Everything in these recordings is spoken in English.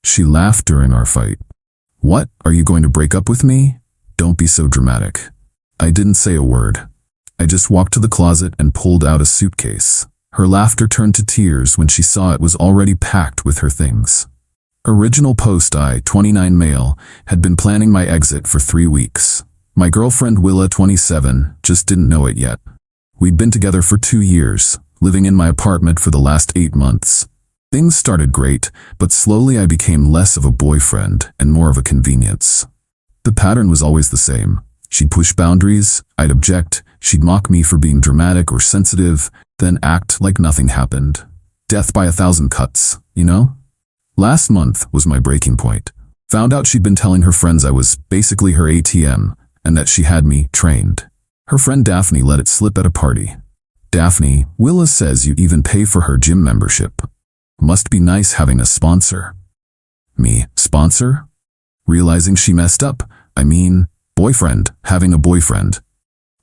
She laughed during our fight. What? Are you going to break up with me? Don't be so dramatic. I didn't say a word. I just walked to the closet and pulled out a suitcase. Her laughter turned to tears when she saw it was already packed with her things. Original post I, 29 male, had been planning my exit for 3 weeks. My girlfriend Willa, 27, just didn't know it yet. We'd been together for 2 years, living in my apartment for the last 8 months. Things started great, but slowly I became less of a boyfriend and more of a convenience. The pattern was always the same. She'd push boundaries, I'd object, she'd mock me for being dramatic or sensitive, then act like nothing happened. Death by 1,000 cuts, you know? Last month was my breaking point. Found out she'd been telling her friends I was basically her ATM, and that she had me trained. Her friend Daphne let it slip at a party. Daphne, Willa says you even pay for her gym membership. Must be nice having a sponsor. Me, sponsor? Realizing she messed up, boyfriend, having a boyfriend.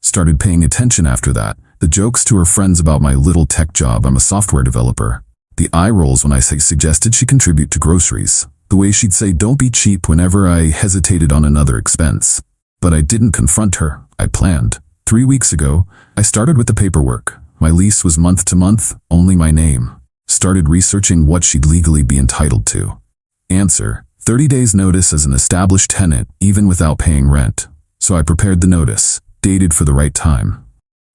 Started paying attention after that, the jokes to her friends about my little tech job, I'm a software developer. The eye rolls when I suggested she contribute to groceries. The way she'd say don't be cheap whenever I hesitated on another expense. But I didn't confront her, I planned. 3 weeks ago, I started with the paperwork. My lease was month to month, only my name. Started researching what she'd legally be entitled to. Answer: 30 days notice as an established tenant, even without paying rent. So I prepared the notice, dated for the right time.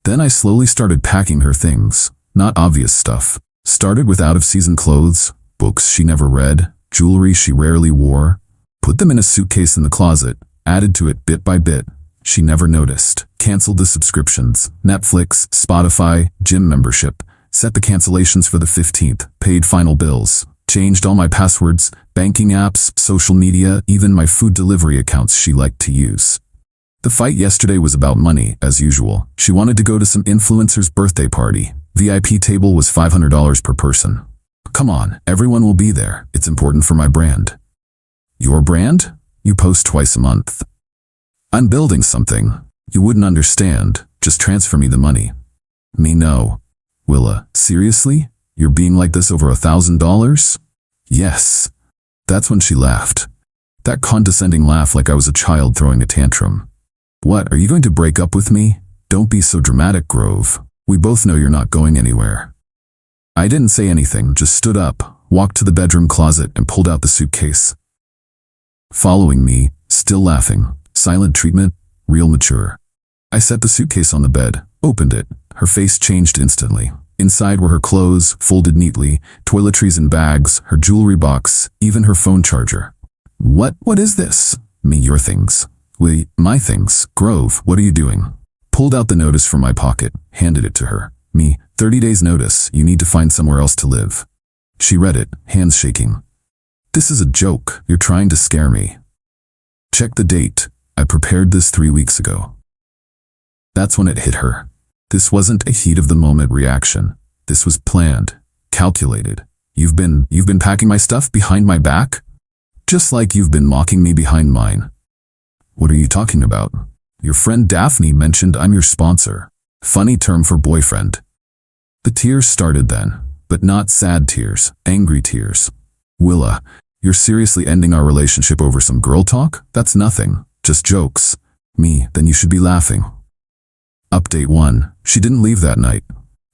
Then I slowly started packing her things, not obvious stuff. Started with out-of-season clothes, books she never read, jewelry she rarely wore. Put them in a suitcase in the closet, added to it bit by bit. She never noticed. Canceled the subscriptions, Netflix, Spotify, gym membership. Set the cancellations for the 15th, paid final bills. Changed all my passwords, banking apps, social media, even my food delivery accounts she liked to use. The fight yesterday was about money, as usual. She wanted to go to some influencer's birthday party. VIP table was $500 per person. Come on, everyone will be there. It's important for my brand. Your brand? You post twice a month. I'm building something. You wouldn't understand. Just transfer me the money. Me no. Willa, seriously? You're being like this over $1,000? Yes. That's when she laughed. That condescending laugh like I was a child throwing a tantrum. What, are you going to break up with me? Don't be so dramatic, Grove. We both know you're not going anywhere. I didn't say anything, just stood up, walked to the bedroom closet and pulled out the suitcase. Following me, still laughing, silent treatment, real mature. I set the suitcase on the bed, opened it. Her face changed instantly. Inside were her clothes, folded neatly, toiletries and bags, her jewelry box, even her phone charger. What is this? Me, your things. Wait, my things. Grove, what are you doing? Pulled out the notice from my pocket, handed it to her. Me, 30 days notice, you need to find somewhere else to live. She read it, hands shaking. This is a joke, you're trying to scare me. Check the date, I prepared this 3 weeks ago. That's when it hit her. This wasn't a heat of the moment reaction. This was planned, calculated. You've been packing my stuff behind my back? Just like you've been mocking me behind mine. What are you talking about? Your friend Daphne mentioned I'm your sponsor. Funny term for boyfriend. The tears started then, but not sad tears, angry tears. Willa, you're seriously ending our relationship over some girl talk? That's nothing, just jokes. Me, then you should be laughing. Update 1. She didn't leave that night.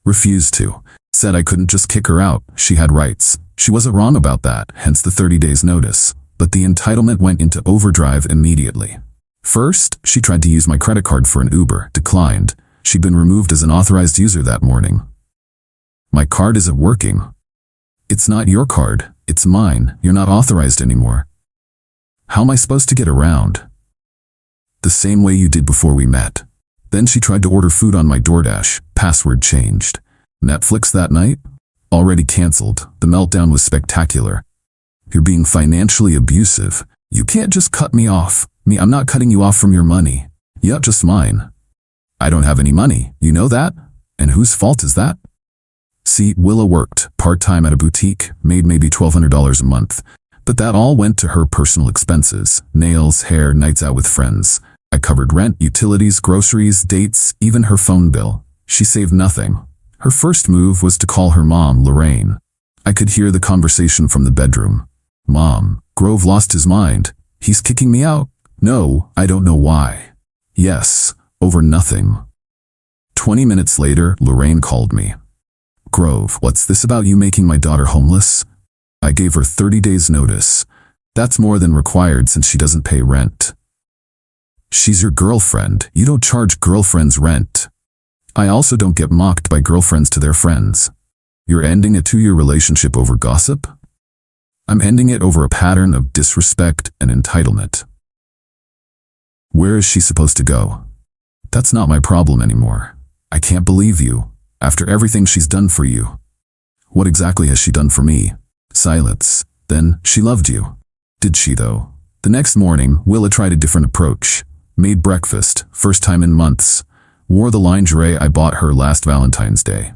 Refused to. Said I couldn't just kick her out. She had rights. She wasn't wrong about that, hence the 30 days notice. But the entitlement went into overdrive immediately. First, she tried to use my credit card for an Uber, declined. She'd been removed as an authorized user that morning. My card isn't working. It's not your card, it's mine. You're not authorized anymore. How am I supposed to get around? The same way you did before we met. Then she tried to order food on my DoorDash, password changed. Netflix that night? Already canceled. The meltdown was spectacular. You're being financially abusive. You can't just cut me off. Me, I'm not cutting you off from your money. Yeah, just mine. I don't have any money, you know that? And whose fault is that? See, Willa worked part-time at a boutique, made maybe $1,200 a month. But that all went to her personal expenses, nails, hair, nights out with friends. I covered rent, utilities, groceries, dates, even her phone bill. She saved nothing. Her first move was to call her mom, Lorraine. I could hear the conversation from the bedroom. Mom, Grove lost his mind. He's kicking me out? No, I don't know why. Yes, over nothing. 20 minutes later, Lorraine called me. Grove, what's this about you making my daughter homeless? I gave her 30 days notice. That's more than required since she doesn't pay rent. She's your girlfriend. You don't charge girlfriends rent. I also don't get mocked by girlfriends to their friends. You're ending a 2-year relationship over gossip? I'm ending it over a pattern of disrespect and entitlement. Where is she supposed to go? That's not my problem anymore. I can't believe you, after everything she's done for you. What exactly has she done for me? Silence. Then, she loved you. Did she though? The next morning, Willa tried a different approach. Made breakfast, first time in months. Wore the lingerie I bought her last Valentine's Day.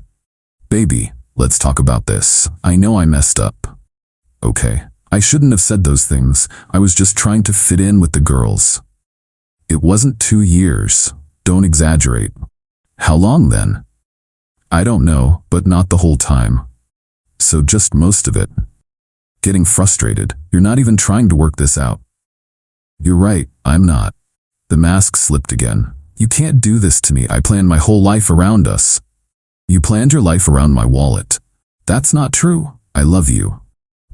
Baby, let's talk about this. I know I messed up. Okay, I shouldn't have said those things. I was just trying to fit in with the girls. It wasn't 2 years. Don't exaggerate. How long then? I don't know, but not the whole time. So just most of it. Getting frustrated. You're not even trying to work this out. You're right, I'm not. The mask slipped again. You can't do this to me. I planned my whole life around us. You planned your life around my wallet. That's not true. I love you.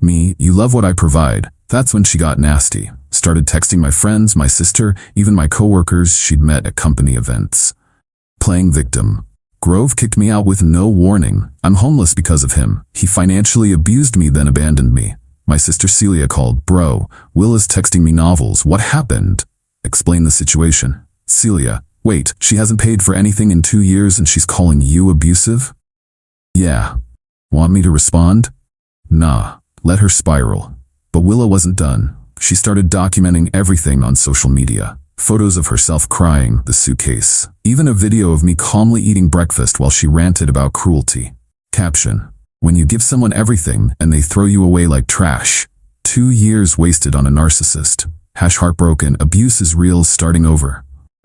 Me, you love what I provide. That's when she got nasty. Started texting my friends, my sister, even my coworkers she'd met at company events. Playing victim. Grove kicked me out with no warning. I'm homeless because of him. He financially abused me, then abandoned me. My sister Celia called. Bro, Will is texting me novels. What happened? Explain the situation. Celia, wait, she hasn't paid for anything in 2 years and she's calling you abusive? Yeah. Want me to respond? Nah, let her spiral. But Willa wasn't done. She started documenting everything on social media. Photos of herself crying, the suitcase. Even a video of me calmly eating breakfast while she ranted about cruelty. Caption: when you give someone everything and they throw you away like trash. 2 years wasted on a narcissist. Heartbroken, abuse is real, starting over.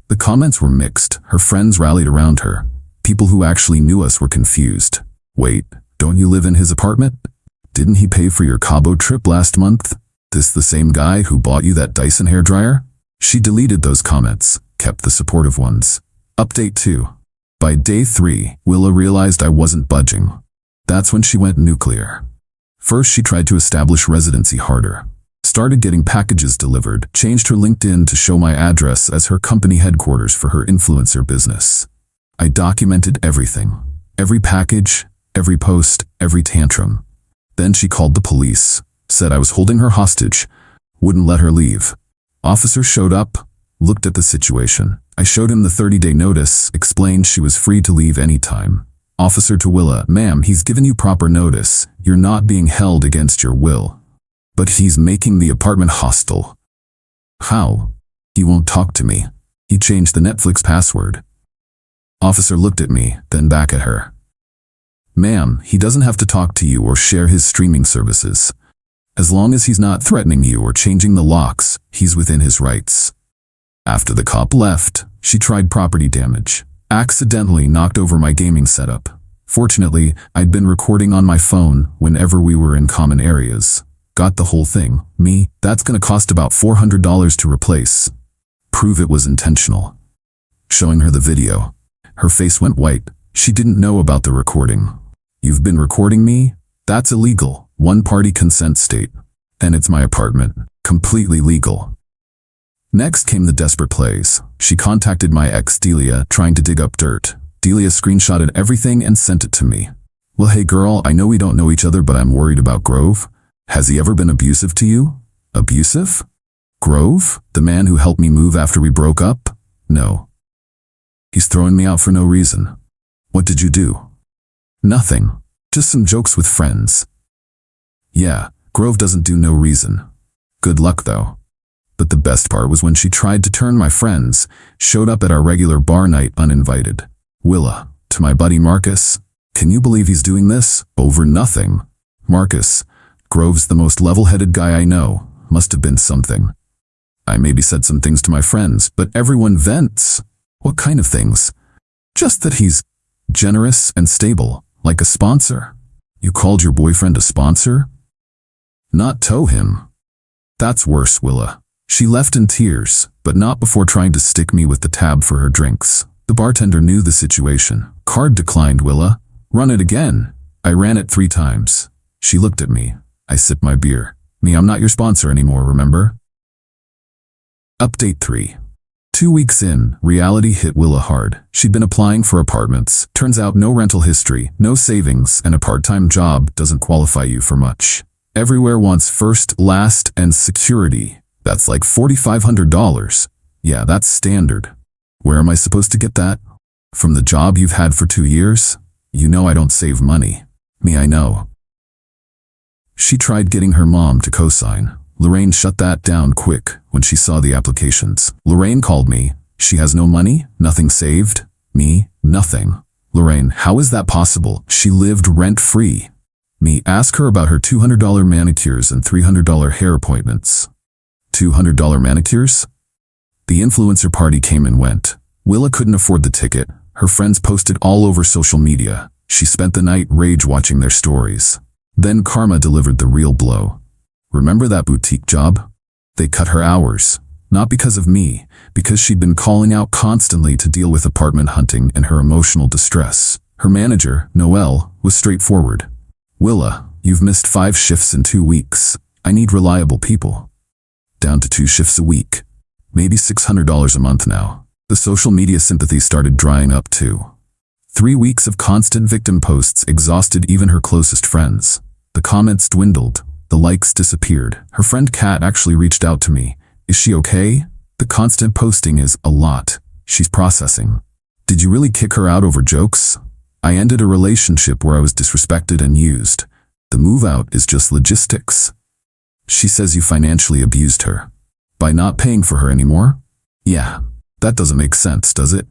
The comments were mixed. Her friends rallied around her. People who actually knew us were confused. Wait, don't you live in his apartment? Didn't he pay for your Cabo trip last month? This the same guy who bought you that Dyson hairdryer? She deleted those comments, kept the supportive ones. Update 2. By day 3, Willa realized I wasn't budging. That's when she went nuclear. First, she tried to establish residency harder. Started getting packages delivered, changed her LinkedIn to show my address as her company headquarters for her influencer business. I documented everything. Every package, every post, every tantrum. Then she called the police, said I was holding her hostage, wouldn't let her leave. Officer showed up, looked at the situation. I showed him the 30-day notice, explained she was free to leave anytime. Officer to Willa, ma'am, he's given you proper notice. You're not being held against your will. But he's making the apartment hostile. How? He won't talk to me. He changed the Netflix password. Officer looked at me, then back at her. Ma'am, he doesn't have to talk to you or share his streaming services. As long as he's not threatening you or changing the locks, he's within his rights. After the cop left, she tried property damage. Accidentally knocked over my gaming setup. Fortunately, I'd been recording on my phone whenever we were in common areas. Got the whole thing. Me, that's gonna cost about $400 to replace. Prove it was intentional. Showing her the video. Her face went white. She didn't know about the recording. You've been recording me? That's illegal. One-party consent state. And it's my apartment. Completely legal. Next came the desperate plays. She contacted my ex Delia, trying to dig up dirt. Delia screenshotted everything and sent it to me. Well, hey girl, I know we don't know each other, but I'm worried about Grove. Has he ever been abusive to you? Abusive? Grove? The man who helped me move after we broke up? No. He's throwing me out for no reason. What did you do? Nothing. Just some jokes with friends. Yeah, Grove doesn't do no reason. Good luck though. But the best part was when she tried to turn my friends, showed up at our regular bar night uninvited. Willa, to my buddy Marcus, can you believe he's doing this? Over nothing. Marcus, Grove's the most level-headed guy I know, must have been something. I maybe said some things to my friends, but everyone vents. What kind of things? Just that he's generous and stable, like a sponsor. You called your boyfriend a sponsor? Not tow him. That's worse, Willa. She left in tears, but not before trying to stick me with the tab for her drinks. The bartender knew the situation. Card declined, Willa. Run it again. I ran it 3 times. She looked at me. I sipped my beer. Me, I'm not your sponsor anymore, remember? Update 3. 2 weeks in, reality hit Willa hard. She'd been applying for apartments. Turns out no rental history, no savings, and a part-time job doesn't qualify you for much. Everywhere wants first, last, and security. That's like $4,500. Yeah, that's standard. Where am I supposed to get that? From the job you've had for 2 years? You know I don't save money. Me, I know. She tried getting her mom to co-sign. Lorraine shut that down quick when she saw the applications. Lorraine called me. She has no money? Nothing saved? Me? Nothing. Lorraine, how is that possible? She lived rent-free. Me, ask her about her $200 manicures and $300 hair appointments. $200 manicures? The influencer party came and went. Willa couldn't afford the ticket. Her friends posted all over social media. She spent the night rage-watching their stories. Then karma delivered the real blow. Remember that boutique job? They cut her hours. Not because of me, because she'd been calling out constantly to deal with apartment hunting and her emotional distress. Her manager, Noelle, was straightforward. Willa, you've missed 5 shifts in 2 weeks. I need reliable people. Down to 2 shifts a week. Maybe $600 a month now. The social media sympathy started drying up too. 3 weeks of constant victim posts exhausted even her closest friends. The comments dwindled. The likes disappeared. Her friend Kat actually reached out to me. Is she okay? The constant posting is a lot. She's processing. Did you really kick her out over jokes? I ended a relationship where I was disrespected and used. The move out is just logistics. She says you financially abused her. By not paying for her anymore? Yeah. That doesn't make sense, does it?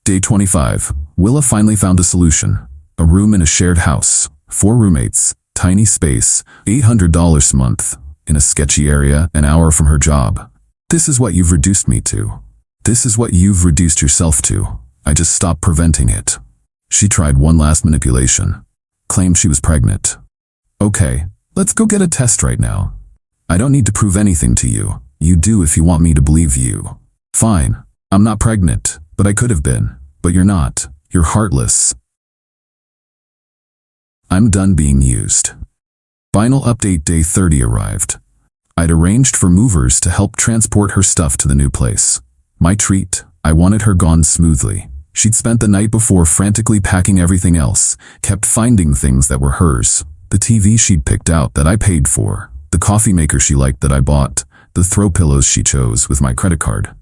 Day 25. Willa finally found a solution. A room in a shared house. 4 roommates. Tiny space, $800 a month, in a sketchy area, an hour from her job. This is what you've reduced me to. This is what you've reduced yourself to. I just stopped preventing it. She tried one last manipulation. Claimed she was pregnant. Okay, let's go get a test right now. I don't need to prove anything to you. You do if you want me to believe you. Fine, I'm not pregnant, but I could have been. But you're not. You're heartless. I'm done being used. Final update day 30 arrived. I'd arranged for movers to help transport her stuff to the new place. My treat, I wanted her gone smoothly. She'd spent the night before frantically packing everything else, kept finding things that were hers. The TV she'd picked out that I paid for, the coffee maker she liked that I bought, the throw pillows she chose with my credit card.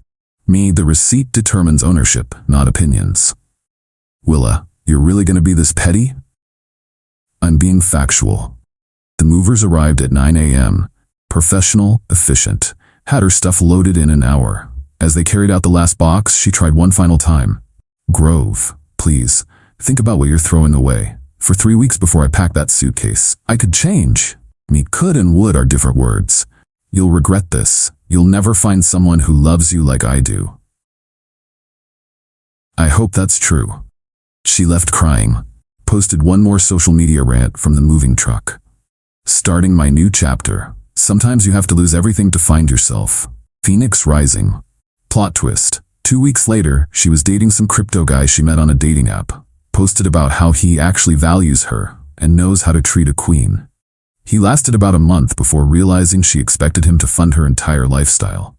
Me, the receipt determines ownership, not opinions. Willa, you're really gonna be this petty? I'm being factual. The movers arrived at 9 a.m. Professional, efficient. Had her stuff loaded in an hour. As they carried out the last box, she tried one final time. Grove, please, think about what you're throwing away. For 3 weeks before I packed that suitcase, I could change. Me, could and would are different words. You'll regret this. You'll never find someone who loves you like I do. I hope that's true. She left crying. Posted one more social media rant from the moving truck. Starting my new chapter. Sometimes you have to lose everything to find yourself. Phoenix Rising. Plot twist. 2 weeks later, she was dating some crypto guy she met on a dating app. Posted about how he actually values her and knows how to treat a queen. He lasted about a month before realizing she expected him to fund her entire lifestyle.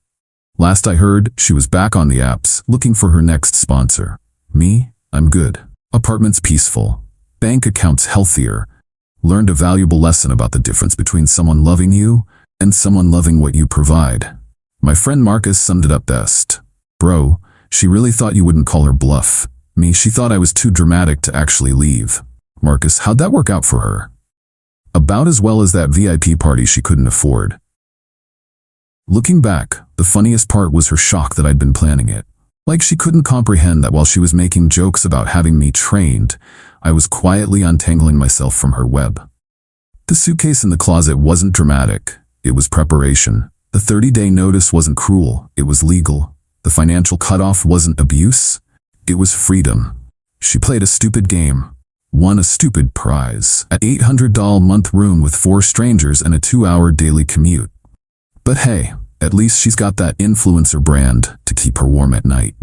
Last I heard, she was back on the apps, looking for her next sponsor. Me? I'm good. Apartments peaceful. Bank accounts healthier. Learned a valuable lesson about the difference between someone loving you and someone loving what you provide. My friend Marcus summed it up best. Bro, she really thought you wouldn't call her bluff. Me, she thought I was too dramatic to actually leave. Marcus, how'd that work out for her? About as well as that VIP party she couldn't afford. Looking back, the funniest part was her shock that I'd been planning it. Like she couldn't comprehend that while she was making jokes about having me trained, I was quietly untangling myself from her web. The suitcase in the closet wasn't dramatic. It was preparation. The 30-day notice wasn't cruel. It was legal. The financial cutoff wasn't abuse. It was freedom. She played a stupid game. Won a stupid prize. An $800 month room with 4 strangers and a 2-hour daily commute. But hey, at least she's got that influencer brand to keep her warm at night.